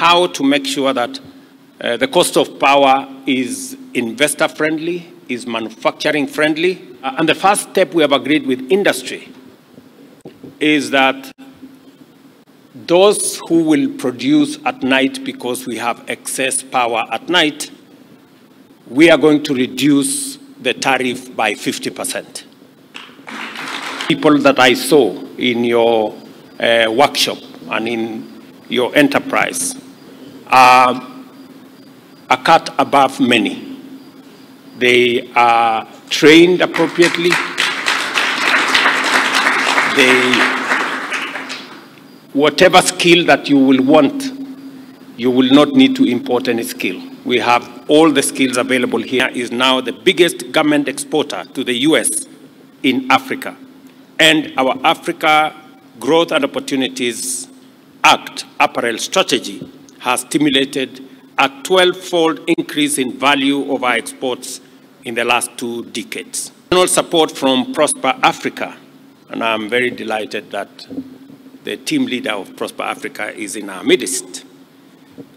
how to make sure that the cost of power is investor-friendly, is manufacturing-friendly. And the first step we have agreed with industry is that those who will produce at night because we have excess power at night, we are going to reduce the tariff by 50%. People that I saw in your workshop and in your enterprise are a cut above many. They are trained appropriately. Whatever skill that you will want, you will not need to import any skill. We have all the skills available here. Is now the biggest garment exporter to the US in Africa. And our Africa Growth and Opportunities Act apparel strategy has stimulated a 12-fold increase in value of our exports in the last 2 decades. Support from Prosper Africa, and I'm very delighted that the team leader of Prosper Africa is in our midst.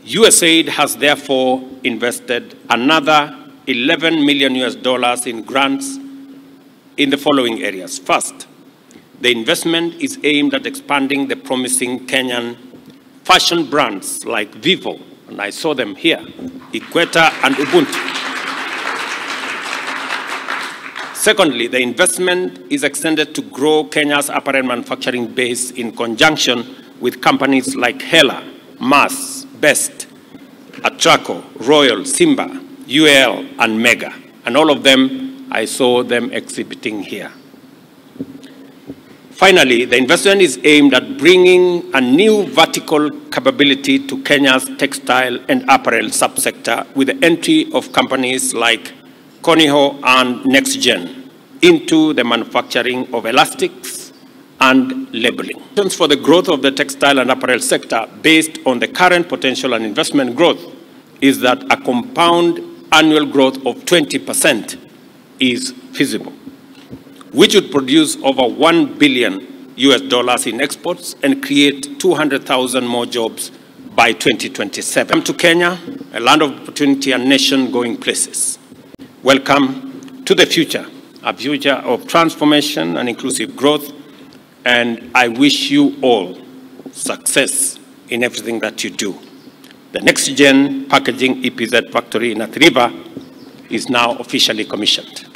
USAID has therefore invested another $11 million in grants in the following areas. First, the investment is aimed at expanding the promising Kenyan fashion brands like Vivo, and I saw them here, Equator and Ubuntu. Secondly, the investment is extended to grow Kenya's apparel manufacturing base in conjunction with companies like Hela, Mars, Best, Atraco, Royal, Simba, UL, and Mega. And all of them, I saw them exhibiting here. Finally, the investment is aimed at bringing a new vertical capability to Kenya's textile and apparel subsector with the entry of companies like Koniho and NextGen into the manufacturing of elastics and labeling. For the growth of the textile and apparel sector based on the current potential and investment growth is that a compound annual growth of 20% is feasible, which would produce over $1 billion in exports and create 200,000 more jobs by 2027. Welcome to Kenya, a land of opportunity and nation going places. Welcome to the future, a future of transformation and inclusive growth, and I wish you all success in everything that you do. The next-gen packaging EPZ factory in Athi River is now officially commissioned.